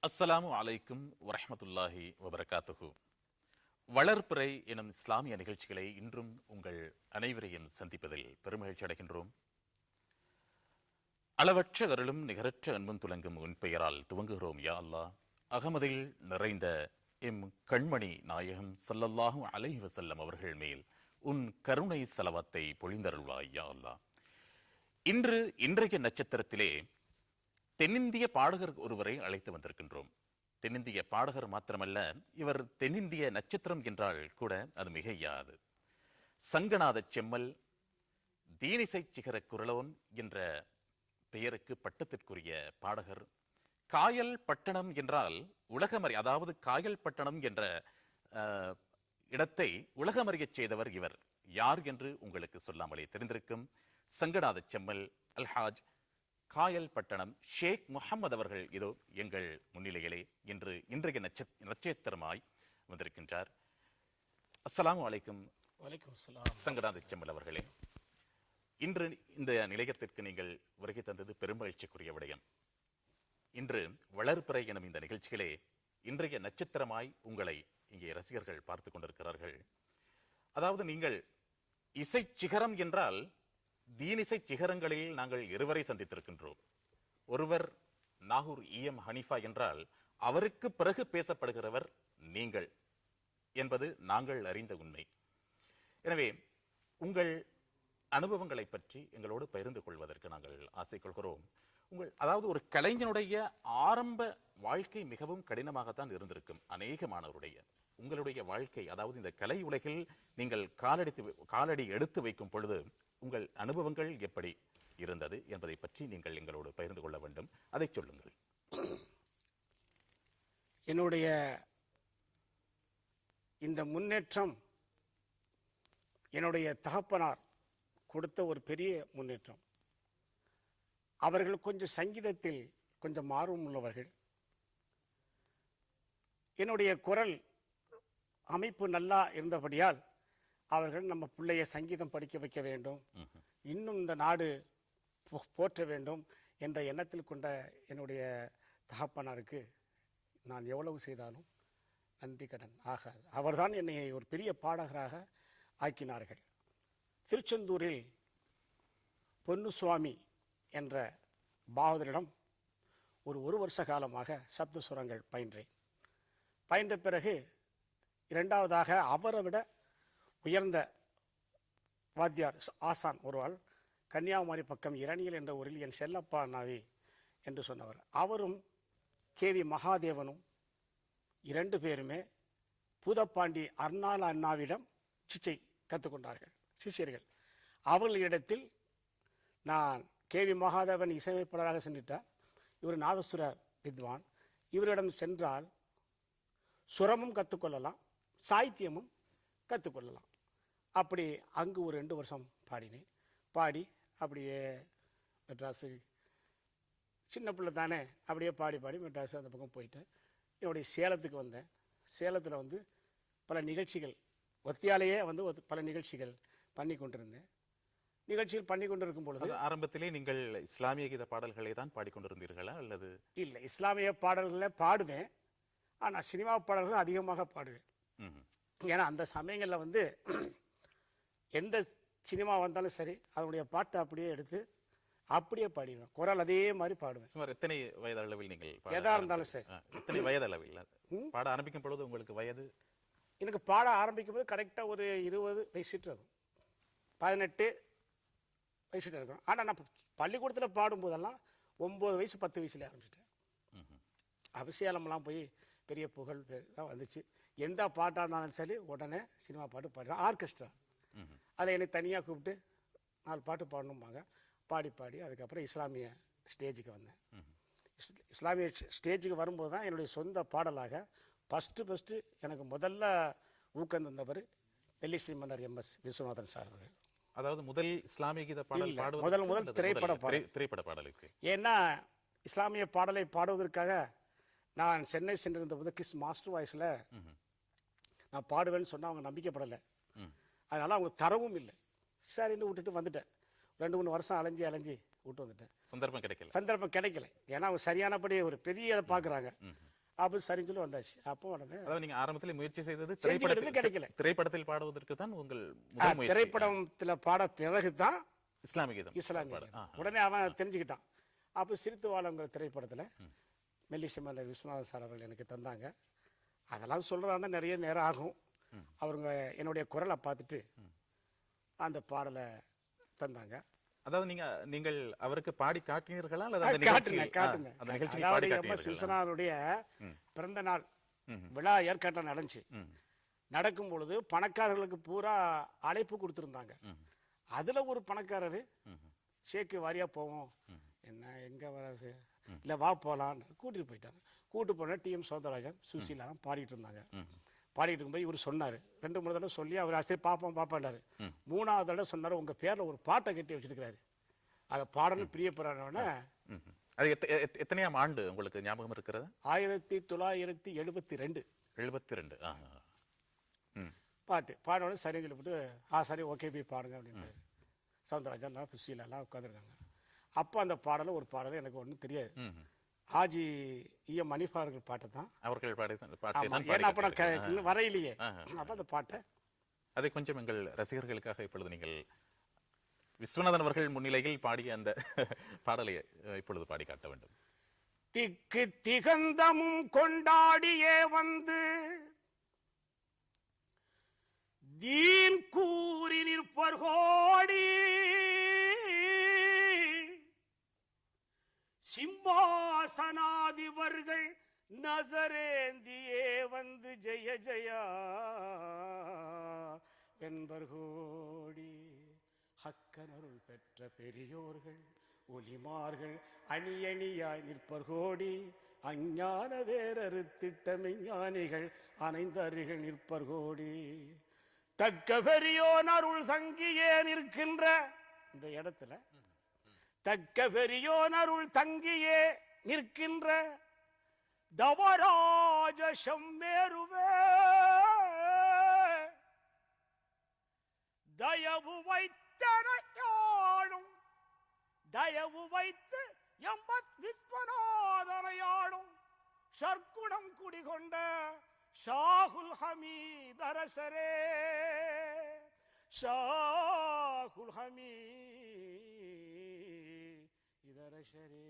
அஸ்ஸலாமு அலைக்கும் வரஹ்மத்துல்லாஹி வபரகாத்துஹு. வளர்பிறை எனும் இஸ்லாமிய நிகழ்ச்சிகளை இன்றும் உங்கள் அனைவரையும் சந்திப்பதில் பெருமகிழ்ச்சி அடைகின்றோம். அளவற்ற அருளும் நிகரற்ற அன்பும் துலங்கும் உன் பெயரால் துவங்குகிறோம் யா அல்லாஹ். அகமதில் நிறைந்த எம் கண்மணி நாயகம் ஸல்லல்லாஹு அலைஹி வஸல்லம் அவர்கள் மேல் உன் கருணை ஸலவாத்தை பொழிந்தருள்வாய் யா அல்லாஹ். இன்றைய நட்சத்திரத்திலே தென்னிந்திய பாடகர் ஒருவரை அழைத்து வந்திருக்கின்றோம். தென்னிந்திய பாடகர் மாத்திரமல்ல, இவர் தென்னிந்திய நட்சத்திரம் என்றால் கூட அது மிகையாது. சங்கநாத செம்மல், தீனிசை சிகர குரலோன் என்ற பெயருக்கு பட்டத்திற்குரிய பாடகர். காயல் பட்டணம் என்றால் உலகமறி, அதாவது காயல் பட்டணம் என்ற இடத்தை உலகமறியச் செய்தவர் இவர். யார் என்று உங்களுக்கு சொல்லாமலே தெரிந்திருக்கும். சங்கநாத செம்மல் அல்ஹாஜ் காயல் பட்டணம் ஷேக் முஹம்மது அவர்கள் இதோ எங்கள் முன்னிலையிலே இன்றைய நட்சத்திரமாய் வந்திருக்கின்றார். அஸ்ஸலாமு அலைக்கும். வலைக்கும் அஸ்ஸலாம். சங்கநாத செம்மல் அவர்களே, இன்று இந்த நிலையத்திற்கு நீங்கள் வருகை தந்தது பெருமகிழ்ச்சிக்குரிய விடயம். இன்று வளர்பிறை எனும் இந்த நிகழ்ச்சிகளே இன்றைய நட்சத்திரமாய் உங்களை இங்கே ரசிகர்கள் பார்த்து கொண்டிருக்கிறார்கள். அதாவது நீங்கள் இசை சிகரம் என்றால் தீனிசை சிகரங்களில் நாங்கள் இருவரை சந்தித்திருக்கின்றோம். ஒருவர் நாகூர் EM ஹனீஃபா என்றால் அவருக்கு பிறகு பேசப்படுகிறவர் நீங்கள் என்பது நாங்கள் அறிந்த உண்மை. எனவே உங்கள் அனுபவங்களை பற்றி எங்களோடு பகிர்ந்து கொள்வதற்கு நாங்கள் ஆசை கொள்கிறோம். அதாவது ஒரு கலைஞனுடைய ஆரம்ப வாழ்க்கை மிகவும் கடினமாகத்தான் இருந்திருக்கும் அநேக மாணவருடைய. உங்களுடைய வாழ்க்கை, அதாவது இந்த கலை உலகில் நீங்கள் காலடி எடுத்து வைக்கும் பொழுது உங்கள் அனுபவங்கள் எப்படி இருந்தது என்பதை பற்றி நீங்கள் எங்களோடு பகிர்ந்து கொள்ள வேண்டும். அதை சொல்லுங்கள். என்னுடைய இந்த முன்னேற்றம் என்னுடைய தகப்பனார் கொடுத்த ஒரு பெரிய முன்னேற்றம். அவர்கள் கொஞ்சம் சங்கீதத்தில் கொஞ்சம் ஆர்வம் உள்ளவர்கள். என்னுடைய குரல் அமைப்பு நல்லா இருந்தபடியால் அவர்கள் நம்ம பிள்ளைய சங்கீதம் படிக்க வைக்க வேண்டும், இன்னும் இந்த நாடு போற்ற வேண்டும் என்ற எண்ணத்தில் கொண்ட என்னுடைய தகப்பனாருக்கு நான் எவ்வளவு செய்தாலும் நன்றி கடன் ஆகாது. அவர்தான் என்னை ஒரு பெரிய பாடகராக ஆக்கினார்கள். திருச்செந்தூரில் பொன்னுசுவாமி என்ற பாகவதரிடம் ஒரு வருஷ காலமாக சப்த சுரங்கள் பயின்றேன். பயின்ற பிறகு இரண்டாவதாக அவரை விட உயர்ந்த வாத்தியார் ஆசான் ஒருவாள் கன்னியாகுமரி பக்கம் இரணியல் என்ற ஊரில் என் செல்லப்பா அண்ணாவி என்று சொன்னவர். அவரும் KV மகாதேவனும் இரண்டு பேருமே பூதப்பாண்டி அர்ணால அண்ணாவிடம் சிச்சை கற்றுக்கொண்டார்கள் சிஷியர்கள். அவர்களிடத்தில் நான் KV மகாதேவன் இசையமைப்பாளராக சென்றுட்டார். இவர் நாதசுர வித்வான். இவரிடம் சென்றால் சுரமும் கற்றுக்கொள்ளலாம், சாகித்யமும் கற்றுக்கொள்ளலாம். அப்படி அங்கு ஒரு 2 வருஷம் பாடினேன். பாடி அப்படியே மெட்ராஸு, சின்ன பிள்ளை தானே, அப்படியே பாடி மெட்ராஸு அந்த பக்கம் போயிட்டேன். என்னுடைய சேலத்துக்கு வந்தேன். சேலத்தில் வந்து பல நிகழ்ச்சிகள் ஒத்தியாலேயே வந்து பல நிகழ்ச்சிகள் பண்ணி கொண்டிருந்தேன். நிகழ்ச்சிகள் பண்ணி கொண்டிருக்கும் பொழுது ஆரம்பத்திலே நீங்கள் இஸ்லாமிய கீத பாடல்களை தான் பாடிக்கொண்டிருந்தீர்களா அல்லது? இல்லை, இஸ்லாமிய பாடல்களை பாடுவேன். ஆனால் சினிமா பாடல்கள் அதிகமாக பாடுவேன். ஏன்னா அந்த சமயங்களில் வந்து எந்த சினிமா வந்தாலும் சரி அதனுடைய பாட்டை அப்படியே எடுத்து அப்படியே பாடிடுவேன். குரல் அதே மாதிரி பாடுவேன். சுமார் எத்தனை வயது அளவில் நீங்கள் எதா இருந்தாலும் சரி? எத்தனை வயது அளவில் பாட ஆரம்பிக்கும் பொழுது உங்களுக்கு வயது? எனக்கு பாட ஆரம்பிக்கும் போது கரெக்டாக ஒரு 20 வயசுட்டு இருக்கும், 18 வயசுட்டு இருக்கும். ஆனால் நான் பள்ளிக்கூடத்தில் பாடும்போதெல்லாம் 9 வயசு 10 வயசுல ஆரம்பிச்சிட்டேன். அபிஷேகம்லாம் போய் பெரிய புகழ் தான் வந்துச்சு. எந்த பாட்டாக இருந்தாலும் சரி உடனே சினிமா பாட்டு பாடுறேன். ஆர்கெஸ்ட்ரா அதில் என்னை தனியாக கூப்பிட்டு 4 பாட்டு பாடணும்பாங்க. பாடி அதுக்கப்புறம் இஸ்லாமிய ஸ்டேஜுக்கு வந்தேன். இஸ்லாமிய ஸ்டேஜுக்கு வரும்போது தான் என்னுடைய சொந்த பாடலாக ஃபஸ்ட்டு எனக்கு முதல்ல ஊக்கம் தந்தவர் வெள்ளிசை மன்னர் MS விஸ்வநாதன் சார் அவர்கள். அதாவது முதல் இஸ்லாமிய கீத பாடல் முதல் திரைப்பட பாடலுக்கு. ஏன்னா இஸ்லாமிய பாடலை பாடுவதற்காக நான் சென்னை சென்றிருந்த போது கிஸ் மாஸ்டர் வாய்ஸில் நான் பாடுவேன்னு சொன்னால் அவங்க நம்பிக்கைப்படலை. அதனால் அவங்க தரவும் இல்லை. சரின்னு விட்டுட்டு வந்துட்டேன். 2-3 வருஷம் அலைஞ்சி விட்டு வந்துட்டேன். சந்தர்ப்பம் கிடைக்கல. ஏன்னா அவங்க சரியானபடி ஒரு பெரிய இதை பார்க்குறாங்க. அப்போ சரின்னு சொல்லி வந்தாச்சு. அப்போ உடனே அதாவது நீங்க ஆரம்பத்தில் முயற்சி செய்தது செஞ்சுக்கிட்டு கிடைக்கல. திரைப்படத்தில் பாடுவதற்கு தான் உங்கள் முதல் முயற்சி. திரைப்படத்தில் பாட பிறகு தான் இஸ்லாமிய கீதம். இஸ்லாமிய கீதம். உடனே அவன் தெரிஞ்சுக்கிட்டான். அப்போ சிரித்து வாழங்கிற திரைப்படத்தில் மெல்லிசை விஸ்வநாதன் சார் அவர்கள் எனக்கு தந்தாங்க. அதெல்லாம் சொல்கிறதா இருந்தால் நிறைய நேரம் ஆகும். அவருங்க என்னுடைய குரலை பார்த்துட்டு அந்த பாடலை தந்தாங்க. அதாவது நீங்கள் அவருக்கு பாடி காட்டினீர்களா அல்லது அந்த காட்டுங்க நிகழ்ச்சி அதாவது எம்.எஸ். விஸ்வநாதனுடைய பிறந்த நாள் விழா ஏற்காட்டில் நடந்துச்சு. நடக்கும் பொழுது பணக்காரர்களுக்கு பூரா அழைப்பு கொடுத்துருந்தாங்க. அதில் ஒரு பணக்காரர் ஷேக்கு வாரியா போவோம், என்ன எங்கே வராது இல்லை வா போகலான்னு கூட்டிகிட்டு போயிட்டாங்க. கூட்டு போன டிஎம் சௌந்தரராஜன் சுசீலாலாம் பாடிட்டு இருந்தாங்க. பாடிட்டு இருக்கும்போது இவர் சொன்னார், 2-3 தடவை சொல்லி அவர் ஆசிரியர் பாப்பாண்டாரு. 3ஆவது தடவை சொன்னார், உங்கள் பேரில் ஒரு பாட்டை கட்டி வச்சிருக்கிறாரு, அதை பாடணும் பிரியப்படுறவன. அது எத்தனையாம் ஆண்டு உங்களுக்கு ஞாபகம் இருக்கிறது? 1972. 72. பாட்டு பாடோட சரின்னு சொல்லிவிட்டு சரி ஓகே போய் பாடுங்க அப்படின்றாரு. சௌந்தரராஜன் சுசீலாலாம் உட்காந்துருக்காங்க. அப்போ அந்த பாடலை ஒரு பாடலை எனக்கு ஒன்றும் தெரியாது. ஹாஜி இஎம் ஹனீஃபா அவர்கள் பாட்டு தான் அவர்கள் ஏன்னா அப்போ நான் வரையிலேயே. அப்போ அந்த பாட்டை அதை கொஞ்சம் எங்கள் ரசிகர்களுக்காக இப்பொழுது நீங்கள் விஸ்வநாதன் அவர்கள் முன்னிலையில் பாடிய அந்த பாடலை இப்பொழுது பாடி காட்ட வேண்டும். திக்கு திகந்தமும் கொண்டாடியே வந்து தீன் கூறி நிற்பர் கோடி, சிம்மாசனாதிபர்கள் நசரேந்தியே வந்து ஜெய ஜெயா என்பர் கோடி. ஹக்கனருள் பெற்ற பெரியோர்கள் ஒலிமார்கள் அணியணியாய் நிற்பர் கோடி, அஞ்ஞான வேறறுத்திட்ட மெஞ்ஞானிகள் அனைந்தருகள் நிற்பர் கோடி. தக்க பெரியோன் அருள் தங்கியே நிற்கின்ற இந்த இடத்துல தக்க பெரியோன் அருள் தங்கியே நிற்கின்ற தவராஜ செம்மேருவே, தயவு வைத்தனையாடும் தயவு வைத்து எம்பத் விஸ்வநாதனையாடும் சர்க்குணம் குடிகொண்ட ஷாகுல் ஹமீத் அரசரே, ஷாகுல் ஹமீத் அரசரே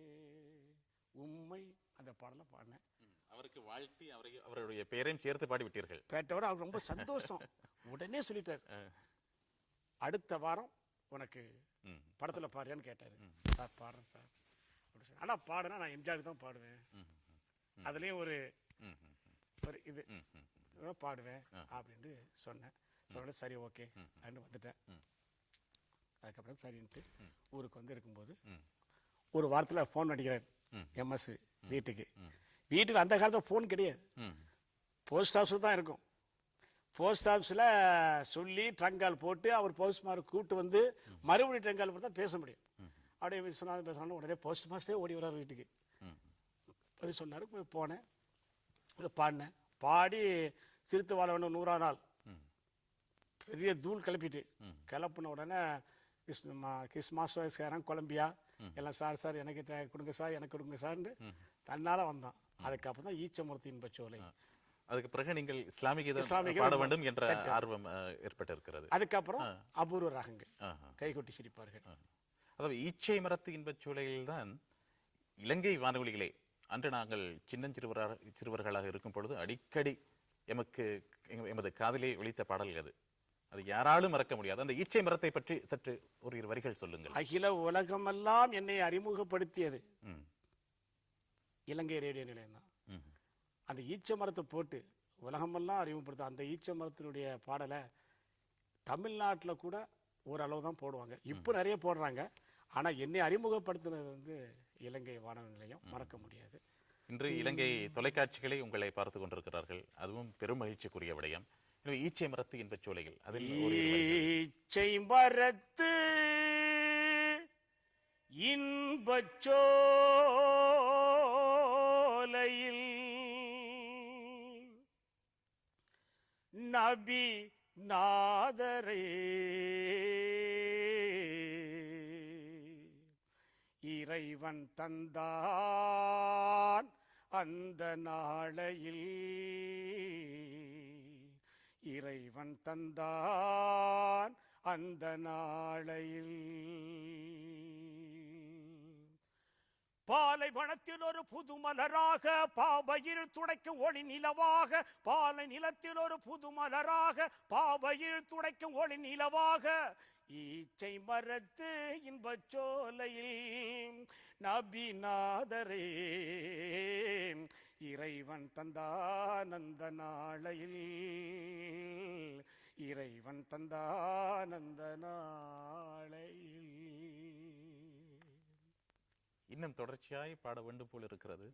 உம்மை அந்த பாடலை பாடினேன். அவருக்கு வாழ்த்தி அவருடைய பெயரையும் சேர்த்து பாடிவிட்டீர்கள். பேட்டோட அவர் ரொம்ப சந்தோஷம். உடனே சொல்லிட்டார், அடுத்த வாரம் உனக்கு படத்துல பாடுறியான்னு கேட்டாரு. சார் பாடுறேன் சார். ஆனா பாடுனா நான் எம்ஜிஆருக்கு தான் பாடுவேன், அதுலயும் ஒரு இது பாடுவேன் அப்படின்னு சொன்னேன். சொன்ன சரி ஓகே அப்படின்னு வந்துட்டேன். அதுக்கப்புறம் சரின்ட்டு ஊருக்கு வந்து இருக்கும்போது ஒரு வாரத்தில் ஃபோன் அடிக்கிறார் எம்எஸ் வீட்டுக்கு. வீட்டுக்கு அந்த காலத்தில் ஃபோன் கிடையாது, போஸ்ட் ஆஃபீஸ் தான் இருக்கும். போஸ்ட் ஆஃபீஸில் சொல்லி ட்ரங்கால் போட்டு அவர் போஸ்ட் மாஸ்டர் கூப்பிட்டு வந்து மறுபடியும் ட்ரங்கால் போட்டு தான் பேச முடியும். அப்படியே விஸ்வநாதன் பேசணும், உடனே போஸ்ட் மாஸ்டரே ஓடி வர்றார் வீட்டுக்கு. அது சொன்னார். போனேன், பாடினேன். பாடி சிரித்து வாழ வேண்டும் 100ஆம் நாள் பெரிய தூள் கிளப்பிட்டு கிளப்புன உடனே கிறிஸ்மாஸ் வயசுக்காரன் கொலம்பியா எல்லாம் சார் சார் எனக்கு கொடுங்க சார் எனக்கு கொடுங்க சார்ன்னு தன்னால் வந்தான். அதுக்கப்புறம் தான் ஈச்சமூர்த்தியின் பச்சோலை. அதுக்கு பிறகு நீங்கள் இஸ்லாமிய பாட வேண்டும் என்ற ஆர்வம் ஏற்பட்டு இருக்கிறது. அதுக்கப்புறம் அபூர்வ ராகங்கள் கைகொட்டி சிரிப்பார்கள். அதாவது ஈச்சை மரத்து இன்பச் சூழலில் தான் இலங்கை வானொலிகளே அன்று நாங்கள் சிறுவர்களாக இருக்கும் பொழுது அடிக்கடி எமது காதிலே ஒலித்த பாடல் அது. அது யாராலும் மறக்க முடியாது. அந்த ஈச்சை மரத்தை பற்றி சற்று ஒரு 2 வரிகள் சொல்லுங்கள். அகில உலகமெல்லாம் என்னை அறிமுகப்படுத்தியது இலங்கை ரேடியோ நிலையம் தான். அந்த ஈச்ச மரத்தை போட்டு உலகமெல்லாம் அறிமுகப்படுத்த அந்த ஈச்ச மரத்தினுடைய பாடலை தமிழ்நாட்டில் கூட ஓரளவு தான் போடுவாங்க. இப்போ நிறைய போடுறாங்க. ஆனால் என்னை அறிமுகப்படுத்தினது வந்து இலங்கை வானொலி நிலையம், மறக்க முடியாது. இன்று இலங்கை தொலைக்காட்சிகளை உங்களை பார்த்து கொண்டிருக்கிறார்கள், அதுவும் பெரும் மகிழ்ச்சிக்குரிய விடயம். ஈச்சை மரத்து இன்பச் சோலைகள், ஈச்சை மரத்து இன்பச் சோலையில் நபி நாதரே இறைவன் தந்தான் அந்த நாளையில் இறைவன் தந்தான் அந்த நாளையில். பாலைவனத்தில் ஒரு புது மலராக, பாவையில் துடைக்கும் ஒளி நிலவாக, பாலை நிலத்தில் ஒரு புது மலராக, பாவையில் துடைக்கும் ஒளி நிலவாக, ஈச்சை மரத்து இன்பச் சோலையில் நபிநாதரே இறைவன் தந்தான் அந்த நாளையில், இறைவன் தந்தான் அந்த நாளையில். இன்னும் தொடர்ச்சியாய் பாட வேண்டும் போல் இருக்கிறது.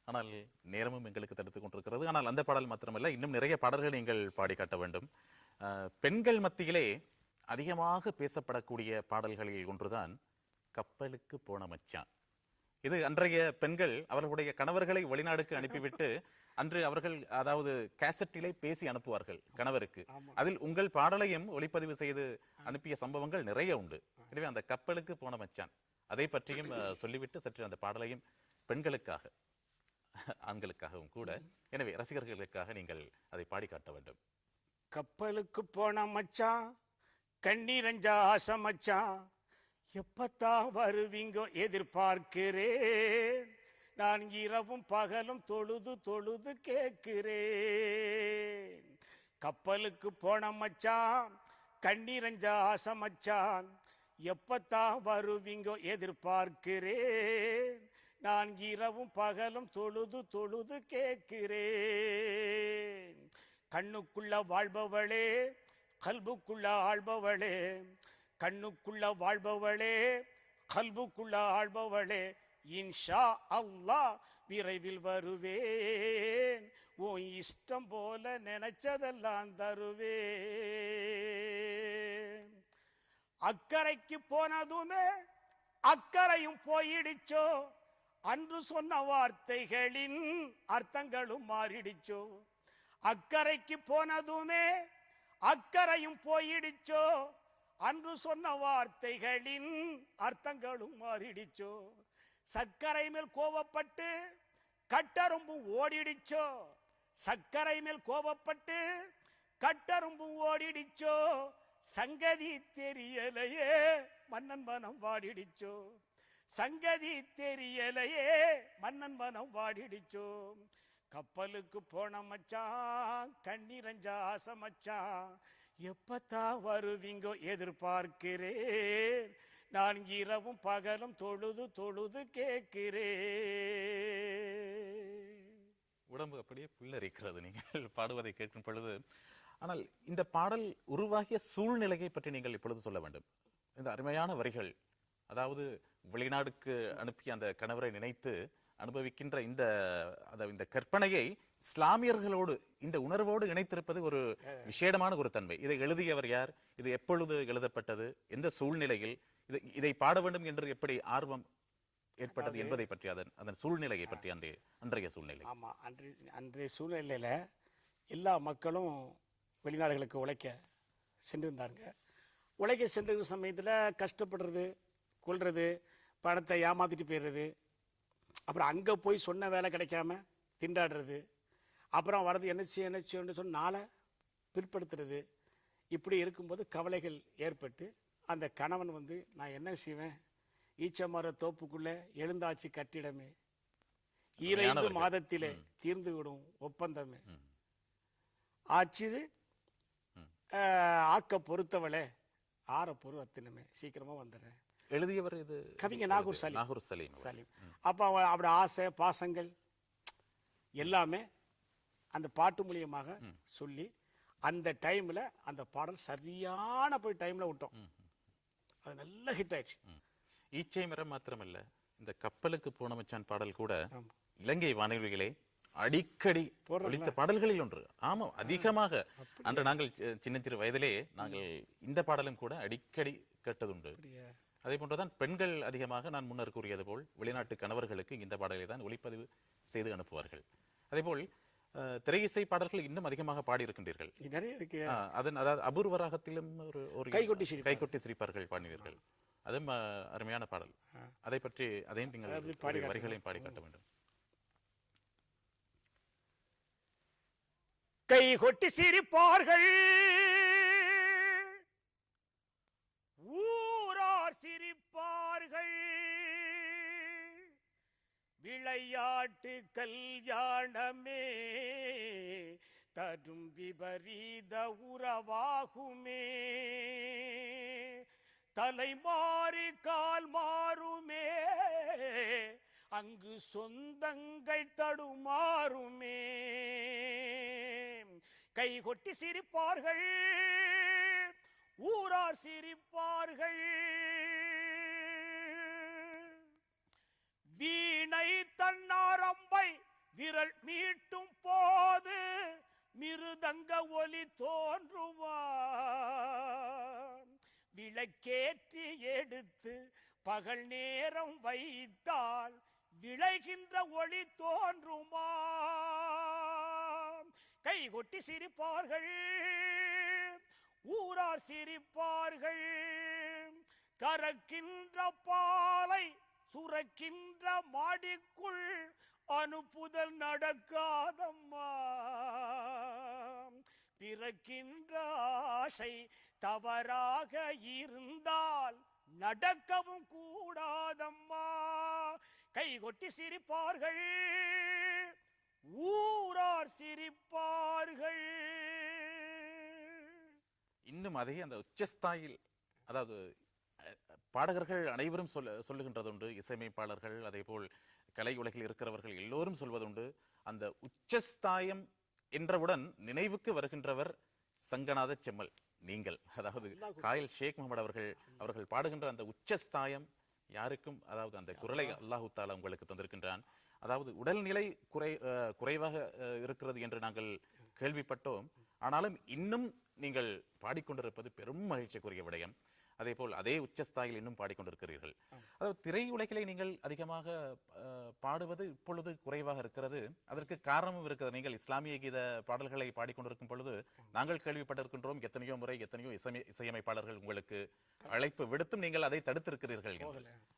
ஆனால் நேரமும் எங்களுக்கு தடுத்துக் கொண்டிருக்கிறது. ஆனால் அந்த பாடல் மாத்திரமல்ல, இன்னும் நிறைய பாடல்கள் நீங்கள் பாடி காட்ட வேண்டும். பெண்கள் மத்தியிலே அதிகமாக பேசப்படக்கூடிய பாடல்களில் ஒன்றுதான் கப்பலுக்கு போன மச்சான். இது அன்றைய பெண்கள் அவர்களுடைய கணவர்களை வெளிநாடுக்கு அனுப்பிவிட்டு அன்று அவர்கள் அதாவது கேசட்டிலே பேசி அனுப்புவார்கள் கணவருக்கு. அதில் உங்கள் பாடலையும் ஒளிப்பதிவு செய்து அனுப்பிய சம்பவங்கள் நிறைய உண்டு. எனவே அந்த கப்பலுக்கு போன மச்சான் அதை பற்றியும் சொல்லிவிட்டு சற்று அந்த பாடலையும் பெண்களுக்காக ஆண்களுக்காகவும் கூட, எனவே ரசிகர்களுக்காக நீங்கள் அதை பாடி காட்ட வேண்டும். கப்பலுக்கு போன மச்சான், கண்ணீரஞ்சா ஆசை மச்சான், எப்பத்தான் வருவீங்கோ எதிர்பார்க்கிறேன், நான் இரவும் பகலும் தொழுது தொழுது கேட்கிறேன். கப்பலுக்கு போன மச்சான், கண்ணீரஞ்சா ஆசை மச்சான், எப்பத்தான் வருவீங்கோ எதிர்பார்க்கிறேன், நான் இரவும் பகலும் தொழுது தொழுது கேட்கிறேன். கண்ணுக்குள்ள வாழ்பவளே கல்புக்குள்ள ஆள்பவளே, கண்ணுக்குள்ள வாழ்பவளே கல்புக்குள்ள ஆள்பவளே, இன்ஷா அல்லாஹ் விரைவில் வருவேன், உன் இஷ்டம் போல நினைச்சதெல்லாம் தருவேன். அக்கறைக்கு போனதுமே அக்கறையும் போயிடுச்சோ, அன்று சொன்ன வார்த்தைகளின் அர்த்தங்களும் மாறிடுச்சோ. அக்கறைக்கு போனதுமே அக்கறையும் போயிடுச்சோ, அன்று சொன்ன வார்த்தைகளின் அர்த்தங்களும் மாறிடுச்சோ. சர்க்கரை மேல் கோபப்பட்டு கட்டரும்பு ஓடிடுச்சோ, சர்க்கரை மேல் கோபப்பட்டு கட்டரும்பு ஓடிடுச்சோ, சங்கதி தெரியலையே மன்னன் மனம் வாடிடுச்சோ, சங்கதி தெரியலையே மன்னன் மனம் வாடிடுச்சோ. கப்பலுக்கு போன மச்சான், கண்ணீரஞ்சா ஆசை மச்சான், எப்பத்தான் வருவீங்கோ எதிர்பார்க்கிறேன், நான் இரவும் பகலும் தொழுது தொழுது கேட்கிறேன். உடம்பு அப்படியே புல்லரிக்கிறது நீங்கள் பாடுவதை கேட்கும் பொழுது. ஆனால் இந்த பாடல் உருவாகிய சூழ்நிலையை பற்றி நீங்கள் இப்பொழுது சொல்ல வேண்டும். இந்த அருமையான வரிகள், அதாவது வெளிநாடுக்கு அனுப்பிய அந்த கணவரை நினைத்து அனுபவிக்கின்ற இந்த கற்பனையை இஸ்லாமியர்களோடு இந்த உணர்வோடு இணைத்திருப்பது ஒரு விசேடமான ஒரு தன்மை. இதை எழுதியவர் யார், இது எப்பொழுது எழுதப்பட்டது, எந்த சூழ்நிலையில் இதை பாட வேண்டும் என்று எப்படி ஆர்வம் ஏற்பட்டது என்பதை பற்றி அதன் சூழ்நிலையை பற்றி அன்றைய சூழ்நிலை. ஆமா, அன்றைய சூழ்நிலையில எல்லா மக்களும் வெளிநாடுகளுக்கு உழைக்க சென்றிருந்தாங்க. உழைக்க சென்ற சமயத்தில் கஷ்டப்படுறது, கொள்வது, பணத்தை ஏமாத்திட்டு போயிடுறது, அப்புறம் அங்கே போய் சொன்ன வேலை கிடைக்காம திண்டாடுறது, அப்புறம் வரது என்ன செய்யணும்னு சொன்ன நாளை பிற்படுத்துறது. இப்படி இருக்கும்போது கவலைகள் ஏற்பட்டு அந்த கணவன் நான் என்ன செய்வேன், ஈச்சமர தோப்புக்குள்ளே எழுந்தாச்சு கட்டிடமே, 2 மாதத்திலே தீர்ந்து விடும் ஒப்பந்தமே, ஆச்சுது ஆக்க பொறுத்தவளே ஆற பொறு அத்தினமே, சீக்கிரமா வந்துடுறேன். எழுதியவர் இது கவிஞர் நாகூர் சலீம். அப்போ அவரோட ஆசை பாசங்கள் எல்லாமே அந்த பாட்டு மூலியமாக சொல்லி அந்த டைம்ல அந்த பாடல் சரியான போய் டைம்ல விட்டோம். அது நல்ல ஹிட் ஆயிடுச்சு. ஈச்சை மரம் மாத்திரமல்ல, இந்த கப்பலுக்கு போன மச்சான் பாடல் கூட இலங்கை வானொலிகளே அடிக்கடி ஒலித்த பாடல்களில் ஒன்று. ஆமாம், அதிகமாக அன்று நாங்கள் சின்ன சிறு வயதிலே நாங்கள் இந்த பாடலும் கூட அடிக்கடி கேட்டதுண்டு. அதே போன்றுதான் பெண்கள் அதிகமாக நான் முன்னர் கூறியது போல் வெளிநாட்டு கணவர்களுக்கு இந்த பாடலை தான் ஒளிப்பதிவு செய்து அனுப்புவார்கள். அதே போல் திரையிசை பாடல்கள் இன்னும் அதிகமாக பாடி இருக்கின்றீர்கள். நிறைய இருக்கு. அதாவது அபூர்வராகத்திலும் ஒரு கைகொட்டி சிரிப்பார்கள் பாடினீர்கள். அதுவும் அருமையான பாடல். அதை பற்றி அதையும் நீங்கள் வரிகளையும் பாடி காட்ட வேண்டும். கை கொட்டி சிரிப்பார்கள், ஊரார் சிரிப்பார்கள், விளையாட்டு கல்யாணமே தரும் விபரீத உறவாகுமே, தலை மாறி கால் மாறுமே, அங்கு சொந்தங்கள் தடுமாறுமே. கை கொட்டி சிரிப்பார்கள், ஊரார் சிரிப்பார்கள், வீணை தன்னாரம்பை விரல் மீட்டும் போது மிருதங்க ஒலி தோன்றுவான், விளக்கேற்றி எடுத்து பகல் நேரம் வைத்தால் விளைகின்ற ஒளி தோன்றுமா. கை கொட்டி சிரிப்பார்கள், ஊரார் சிரிப்பார்கள், கறக்கின்ற பாலை சுரக்கின்ற மாடிக்குள் அனுப்புதல் நடக்காதம்மா, பிறக்கின்ற ஆசை தவறாக இருந்தால் நடக்கவும் கூடாதம்மா. கை கொட்டி சிரிப்பார்கள், ஊரார் சிரிப்பார்கள். இன்னும் அதே அந்த உச்சஸ்தாயில், அதாவது பாடகர்கள் அனைவரும் சொல்லுகின்றதுண்டு, இசையமைப்பாளர்கள் அதே போல் கலை உலகில் இருக்கிறவர்கள் எல்லோரும் சொல்வதுண்டு, அந்த உச்சஸ்தாயம் என்றவுடன் நினைவுக்கு வருகின்றவர் சங்கநாத செம்மல் நீங்கள். அதாவது காயல் ஷேக் முகமது அவர்கள் பாடுகின்ற அந்த உச்சஸ்தாயம் யாருக்கும், அதாவது அந்த குரலை அல்லாஹு தாலா உங்களுக்கு தந்திருக்கின்றான். அதாவது உடல்நிலை குறைவாக இருக்கிறது என்று நாங்கள் கேள்விப்பட்டோம். ஆனாலும் இன்னும் நீங்கள் பாடிக்கொண்டிருப்பது பெரும் மகிழ்ச்சிக்குரிய விடயம். அதே போல் அதே உச்சஸ்தாயில் இன்னும் பாடிக்கொண்டிருக்கிறீர்கள். அதாவது திரையுலகிலே நீங்கள் அதிகமாக பாடுவது இப்பொழுது குறைவாக இருக்கிறது. அதற்கு காரணமும் இருக்கிறது. நீங்கள் இஸ்லாமிய கீத பாடல்களை பாடிக்கொண்டிருக்கும் பொழுது நாங்கள் கேள்விப்பட்டிருக்கின்றோம், எத்தனையோ முறை எத்தனையோ இசையமைப்பாளர்கள் உங்களுக்கு அழைப்பு விடுத்தும் நீங்கள் அதை தடுத்திருக்கிறீர்கள்.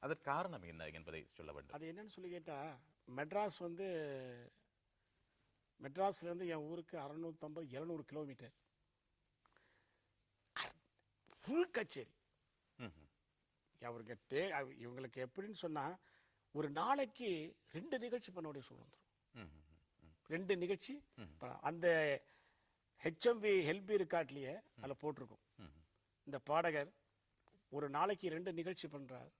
அதற்கு காரணம் என்ன என்பதை சொல்ல வேண்டும். அது என்னன்னு சொல்லி கேட்டா, மெட்ராஸ்ல இருந்து என் ஊருக்கு 650-700 கிலோமீட்டர் ஃபுல் கச்சேரி. அவருக்கு இவங்களுக்கு எப்படின்னு சொன்னா, ஒரு நாளைக்கு 2 நிகழ்ச்சி பண்ண வேண்டிய சூழல் வந்துடும். 2 நிகழ்ச்சி அந்த ஹெச்எம்பி ஹெல்பி ரெக்கார்ட்லயே அதில் போட்டிருக்கும். இந்த பாடகர் ஒரு நாளைக்கு 2 நிகழ்ச்சி பண்றார்.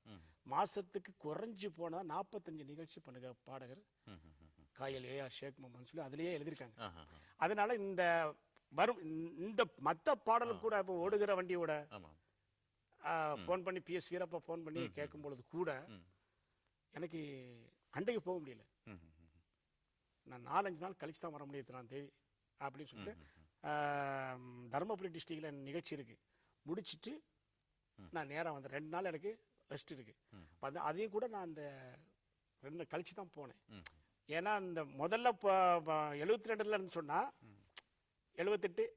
மாசத்துக்கு குறைஞ்சு போனா 45 நிகழ்ச்சி பண்ணுங்க பாடகர் காயல் ஏஆர் ஷேக் முகமது சொல்லி அதிலேயே எழுதியிருக்காங்க. அதனால இந்த வரும் இந்த மற்ற பாடலுக்கு கூட இப்போ ஓடுகிற வண்டியோட போன் பண்ணி PS வீரப்பா போன் பண்ணி கேட்கும் பொழுது கூட எனக்கு அண்டைக்கு போக முடியல. நான் 4-5 நாள் கழிச்சு தான் வர முடியும் 3ஆம் தேதி அப்படின்னு சொல்லிட்டு தருமபுரி டிஸ்ட்ரிக்ட்ல நிகழ்ச்சி இருக்கு, முடிச்சுட்டு நான் நேராக வந்தேன். 2 நாள் எனக்கு ரெஸ்ட் இருக்கு. அதையும் கூட நான் அந்த 2 நாள் கழிச்சு தான் போனேன். ஏன்னா இந்த முதல்ல 72 சொன்னா 78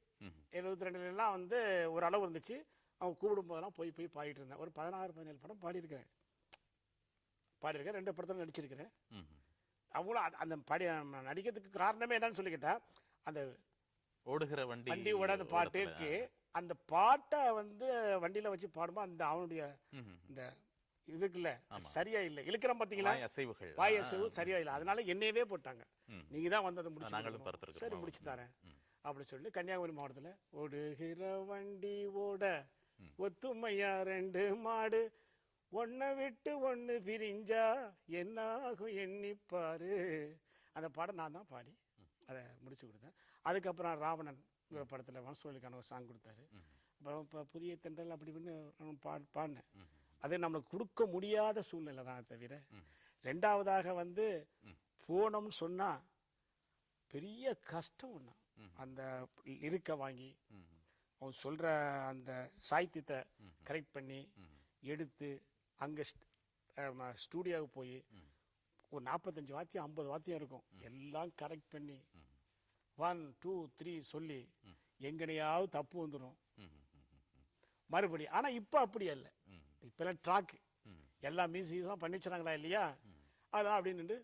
72 வந்து ஒரு அளவு இருந்துச்சு. அவங்க கூப்பிடும் போதெல்லாம் போய் பாடிட்டு இருந்தேன். ஒரு 16-17 படம் பாடியிருக்கேன். 2 படத்துல நடிச்சிருக்கிறேன். அவ்வளோ அந்த நடிக்கிறதுக்கு காரணமே என்னன்னு சொல்லிக்கிட்டா, அந்த ஓடுகிற வண்டியோட அந்த பாட்டுக்கு அந்த பாட்டை வந்து வண்டியில வச்சு பாடும்போது அந்த அவனுடைய இந்த இதுக்குல்ல சரியா இல்லை, இழுக்கிறோம் பாத்தீங்களா, வாய் அசைவு சரியா இல்லை. அதனால என்னையவே போட்டாங்க, நீங்க தான் வந்து அதை முடிச்சு சரி முடிச்சு தரேன் அப்படின்னு சொல்லி கன்னியாகுமரி மாவட்டத்துல ஓடுகிற வண்டி ஓட ஒத்துமையா 2 மாடு ஒன்ன விட்டு ஒன்னு பிரிஞ்சா என்ன ஆகும் எண்ணிப்பாரு, அந்த பாடம் நான் தான் பாடி அதை முடிச்சு கொடுத்தேன். அதுக்கப்புறம் ராவணன் படத்துல மனசூழலுக்கான ஒரு சாங் கொடுத்தாரு. அப்புறம் இப்போ புதிய தென்றல் அப்படி பாடினேன். அது நம்மளுக்கு கொடுக்க முடியாத சூழ்நிலை தான் தவிர. 2வதாக வந்து போனோம்னு சொன்னா பெரிய கஷ்டம் ஒண்ணா, அந்த இருக்க வாங்கி அவன் சொல்ற அந்த சாகித்யத்தை கரெக்ட் பண்ணி எடுத்து அங்க ஸ்டூடியோவுக்கு போய் ஒரு 45 வாத்தியம் 50 வாத்தியம் இருக்கும், எல்லாம் கரெக்ட் பண்ணி 1 2 3 சொல்லி எங்கனையாவது தப்பு வந்துடும் மறுபடி. ஆனா இப்ப அப்படி இல்லை, இப்பெல்லாம் ட்ராக் எல்லா மியூசிக் தான் பண்ணி வச்சுறாங்களா இல்லையா, அதான் அப்படின்னு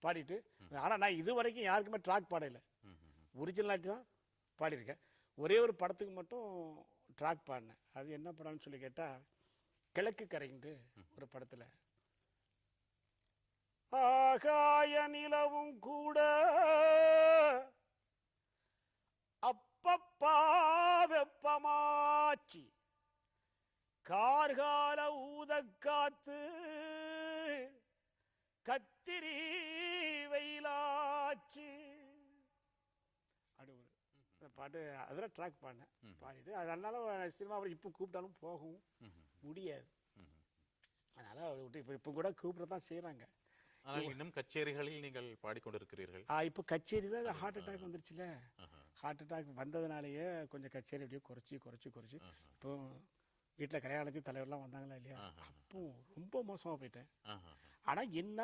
பாடிட்டு. ஆனா நான் இது வரைக்கும் யாருக்குமே ட்ராக் பாடல, ஒரிஜினலாட்டி தான் பாடியிருக்கேன். ஒரே ஒரு படத்துக்கு மட்டும் ட்ராக் பாடினேன். அது என்ன படம்னு சொல்லி கேட்டால் கிழக்கு கரைந்து ஒரு படத்தில் ஆகாய நிலவும் கூட அப்பப்பா வெப்பமாச்சி கார்கால ஊதக்காத்து கத்திரி வெயிலாச்சு அப்படி ஒரு அந்த பாட்டு அதெல்லாம் ட்ராக் பாடினேன். பாடிட்டு அதனால சினிமா அவர் இப்போ கூப்பிட்டாலும் போகவும் முடியாது. அதனால அவர் விட்டு இப்போ கூட கூப்பிட தான் செய்கிறாங்க. ஆனால் இன்னும் கச்சேரிகளில் நீங்கள் பாடிக்கொண்டிருக்கிறீர்கள். இப்போ கச்சேரி தான் ஹார்ட் அட்டாக் வந்துருச்சுல. ஹார்ட் அட்டாக் வந்ததுனாலேயே கொஞ்சம் கச்சேரி அப்படியே குறைச்சி இப்போ வீட்டில் கல்யாணத்துக்கு தலைவர்லாம் வந்தாங்களா இல்லையா, அப்போ ரொம்ப மோசமாக போயிட்டேன். ஆனால் என்ன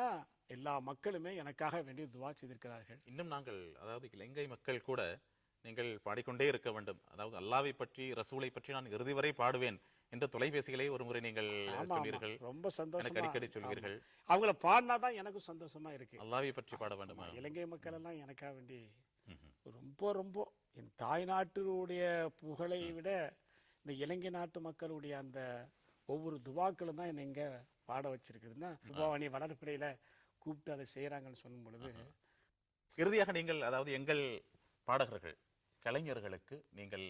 எல்லா மக்களுமே எனக்காக வேண்டிய துவா செய்திருக்கிறார்கள். இன்னும் நாங்கள் அதாவது இலங்கை மக்கள் கூட நீங்கள் பாடிக்கொண்டே இருக்க வேண்டும், அதாவது அல்லாவை பற்றி ரசூலை பற்றி நான் இறுதி வரை பாடுவேன் என்ற தொலைபேசிகளை ஒரு முறை நீங்கள் சொன்னீர்கள். ரொம்ப சந்தோஷம். அடிக்கடி சொல்வீர்கள். அவங்கள பாடினா தான் எனக்கும் சந்தோஷமா இருக்கு. அல்லாவை பற்றி பாட வேண்டுமா? இலங்கை மக்கள் எல்லாம் எனக்காக வேண்டி ரொம்ப ரொம்ப என் தாய் நாட்டினுடைய புகழை விட இந்த இலங்கை நாட்டு மக்களுடைய அந்த ஒவ்வொரு துவாக்களும் தான் என்னை இங்கே பாட வச்சிருக்குதுன்னா துபாவணி வளர்ப்பிறையில் கூப்பிட்டு அதை செய்கிறாங்கன்னு சொல்லும் பொழுது இறுதியாக நீங்கள் அதாவது எங்கள் பாடகர்கள் கலைஞர்களுக்கு நீங்கள்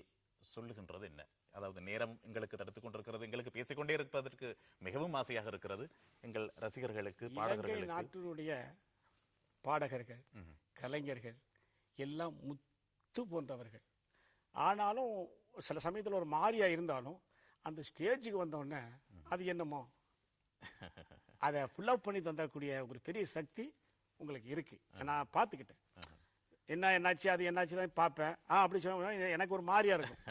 சொல்லுகின்றது என்ன? அதாவது நேரம் எங்களுக்கு தடுத்துக் கொண்டிருக்கிறது, எங்களுக்கு பேசிக்கொண்டே இருப்பதற்கு மிகவும் ஆசையாக இருக்கிறது. எங்கள் ரசிகர்களுக்கு இலங்கை நாட்டினுடைய பாடகர்கள் கலைஞர்கள் எல்லாம் முத்து போன்றவர்கள். ஆனாலும் சில சமயத்தில் ஒரு மாறியா இருந்தாலும் அந்த ஸ்டேஜுக்கு வந்தோடனே அது என்னமோ அதை ஃபுல்லப் பண்ணி தந்தக்கூடிய ஒரு பெரிய சக்தி உங்களுக்கு இருக்கு. நான் பார்த்துக்கிட்டேன். என்னாச்சு அது என்னாச்சு தான் பார்ப்பேன். அப்படி சொன்னா எனக்கு ஒரு மாதிரியா இருக்கும்.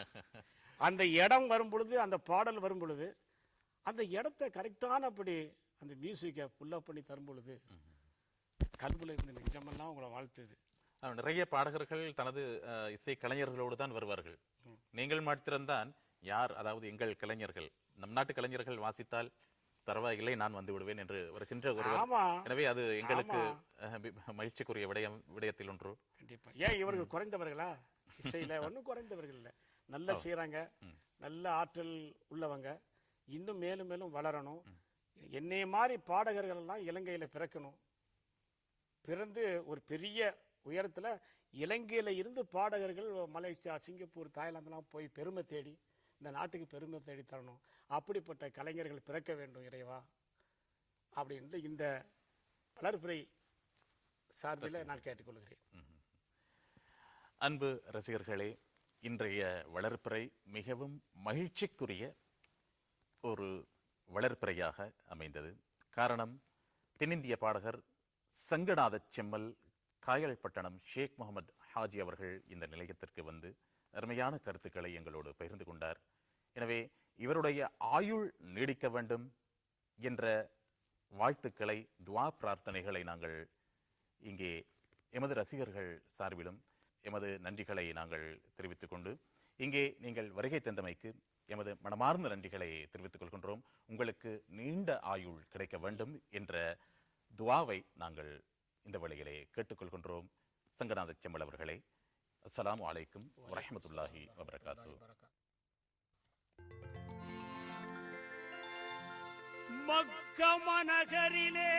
அந்த இடம் வரும் பொழுது அந்த பாடல் வரும் பொழுது அந்த இடத்த கரெக்டான அப்படி அந்த மியூசிக்கை ஃபுல்லப் பண்ணி தரும் பொழுது கல்புல இருந்த நெஞ்சமெல்லாம் உங்களை வாழ்த்துது. நிறைய பாடகர்கள் தனது இசை கலைஞர்களோடு தான் வருவார்கள். நீங்கள் மாத்திரம்தான் யார், அதாவது எங்கள் கலைஞர்கள், நம் நாட்டு கலைஞர்கள் வாசித்தால் பரவாயில்லை நான் வந்து விடுவேன் என்று வருகின்ற ஒரு. எனவே அது எங்களுக்கு மகிழ்ச்சிக்குரிய விடயத்தில் ஒன்று. கண்டிப்பா. ஏன் இவர்கள் குறைந்தவர்களா? இசையில ஒன்றும் குறைந்தவர்கள் இல்லை. நல்லா செய்யறாங்க, நல்ல ஆற்றல் உள்ளவங்க, இன்னும் மேலும் மேலும் வளரணும். என்னைய மாதிரி பாடகர்கள் எல்லாம் இலங்கையில பிறக்கணும். பிறந்து ஒரு பெரிய உயரத்துல இலங்கையில இருந்து பாடகர்கள் மலேசியா, சிங்கப்பூர், தாய்லாந்துலாம் போய் பெருமை தேடி இந்த நாட்டுக்கு பெருமை தேடி தரணும். அப்படிப்பட்ட கலைஞர்கள் பிறக்க வேண்டும் இறைவா அப்படின்ட்டு இந்த வளர்ப்புரை சார்பில் நான் கேட்டுக்கொள்கிறேன். அன்பு ரசிகர்களே, இன்றைய வளர்ப்புரை மிகவும் மகிழ்ச்சிக்குரிய ஒரு வளர்ப்புரையாக அமைந்தது. காரணம், தென்னிந்திய பாடகர் சங்கநாத செம்மல் காயல்பட்டணம் ஷேக் முகமது ஹாஜி அவர்கள் இந்த நிலையத்திற்கு வந்து அருமையான கருத்துக்களை எங்களோடு பகிர்ந்து கொண்டார். எனவே இவருடைய ஆயுள் நீடிக்க வேண்டும் என்ற வாழ்த்துக்களை, துவா பிரார்த்தனைகளை நாங்கள் இங்கே எமது ரசிகர்கள் சார்பிலும் எமது நன்றிகளை நாங்கள் தெரிவித்துக் கொண்டு, இங்கே நீங்கள் வருகை தந்தமைக்கு எமது மனமார்ந்த நன்றிகளை தெரிவித்துக் கொள்கின்றோம். உங்களுக்கு நீண்ட ஆயுள் கிடைக்க வேண்டும் என்ற துவாவை நாங்கள் இந்த வேளையிலே கேட்டுக்கொள்கின்றோம். சங்கநாத செம்மல் அவர்களே, அஸ்ஸலாமு அலைக்கும் வரஹ்மத்துல்லாஹி வபரகாத்துஹு. மக்கா நகரிலே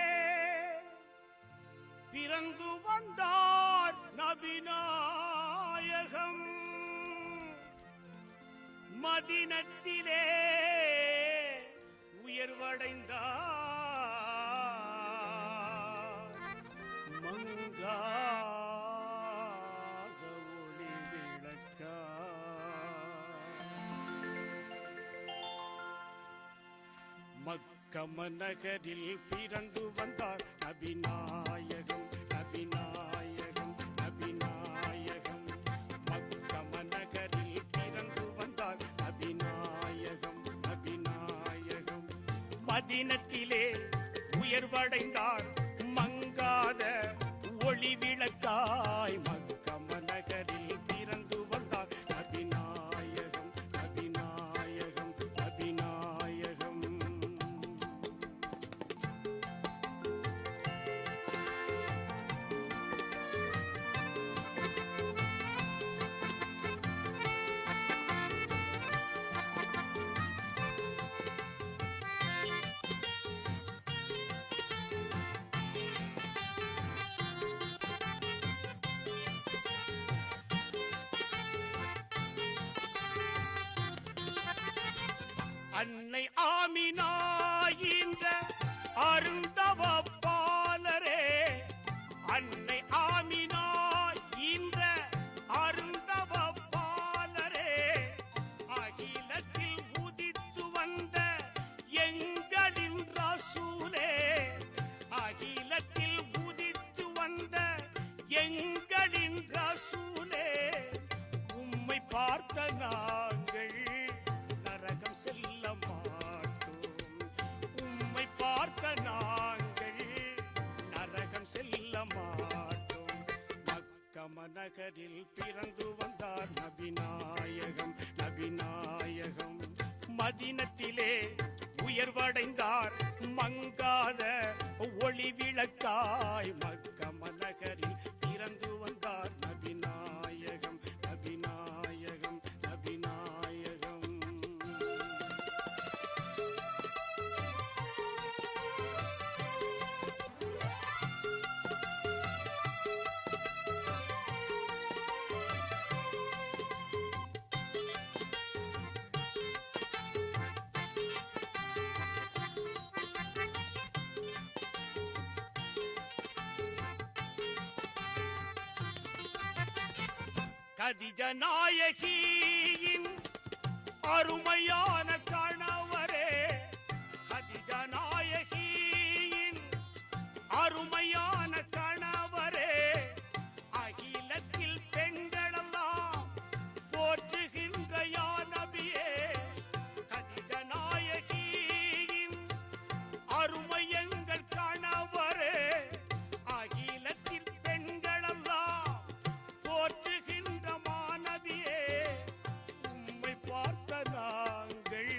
பிறந்து வந்தார் நபிநாயகம், மதீனத்திலே உயர்வடைந்தார் மங்காத ஒளி விளக்கா. மக்கா நகரில் பிறந்து வந்தார் நபிநாயகம், நபிநாயகம், நபிநாயகம். மக்கா நகரில் பிறந்து வந்தார் நபிநாயகம், நபிநாயகம். மதீனத்திலே உயர்வடைந்தார் மங்காத ஒளி விளக்காய். மக்கா நகரில் பிறந்து வந்தார் நபிநாயகம், நபிநாயகம், நபிநாயகம். பார்த்த நாங்கள் நரகம் செல்ல மாட்டோம். உம்மை பார்த்த நாங்கள் நரகம் செல்ல மாட்டோம். மக்கம நகரில் பிறந்து வந்தார் நபிநாயகம் நபிநாயகம். மதீனத்திலே உயர்வடைந்தார் மங்காத ஒளி விளக்காய். மக்கம நகரில் பிறந்து வந்தார் நபிநாயகம் நபிநாயகம் நபிநாயகம். கதிஜ நாயகியின் அருமையான கணவரே. கதிஜ நாயகியின் அருமையான கணவரே. அகிலத்தில் பெண்களெல்லாம் போற்றுகின்ற யா நபியே. கதிஜ நாயகியின் அருமை எங்கள் கணவரே. அகிலத்தில் பெண்களெல்லாம் போற்றுகின்ற மாநபியே. உம்மை பார்த்த நாங்கள்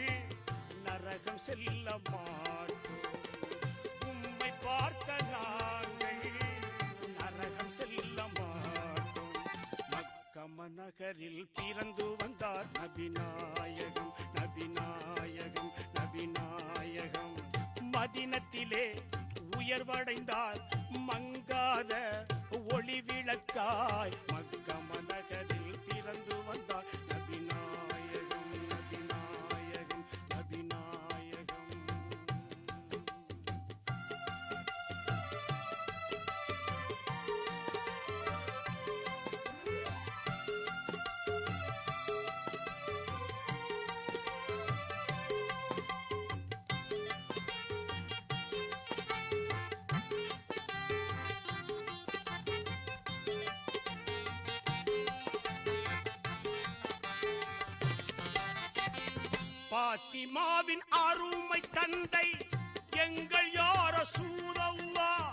நரகம் செல்ல மாட்டோம். உம்மை பார்த்த நாங்கள் நரகம் செல்ல மாட்டோம். மக்கம நகரில் பிறந்து வந்தார் நபிநாயகம் நபிநாயகம் நபிநாயகம். மதீனத்திலே உயர்வடைந்தார் மங்காத ஒளி விளக்காய். மக்கம நகரில் பிறந்து வந்தார் நபிநாயகம் நபிநாயகம் நபிநாயகம். பாத்திமாவின் அருமை தந்தை எங்கள் யா ரசூலல்லாஹ்.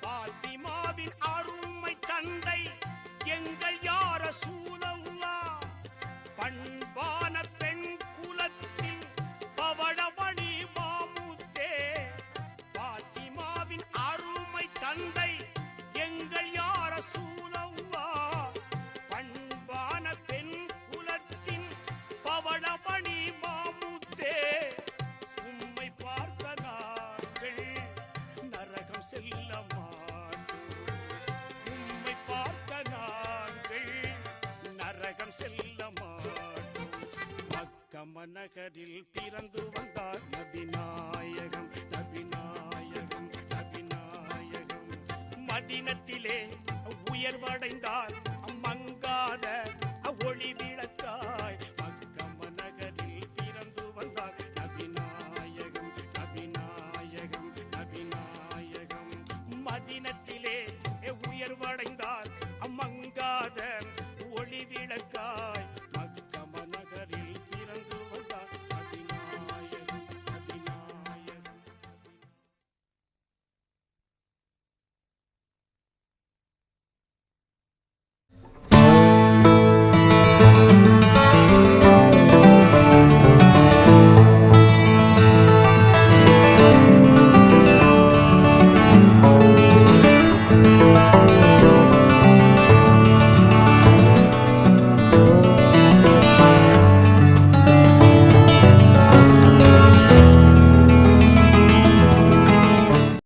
பாத்திமாவின் அருமை தந்தை எங்கள் யா ரசூலல்லாஹ். பண்பான பெண் குலத்தில் பவளமணி மாமுத்தே. பாத்திமாவின் அருமை தந்தை எங்கள் யா ரசூலல்லாஹ். பண்பான பெண் குலத்தின் பவளமணி மாமுத்தே. உம்மை பார்த்த நாங்கள் நரகம் செல்ல மாட்டோம். உம்மை பார்த்த நாங்கள் நரகம் செல்ல மாட்டோம். மக்கம நகரில் பிறந்து வந்தார் நபிநாயகம் நபிநாயகம் நபிநாயகம். மதீனத்திலே உயர்வடைந்தார் மங்காத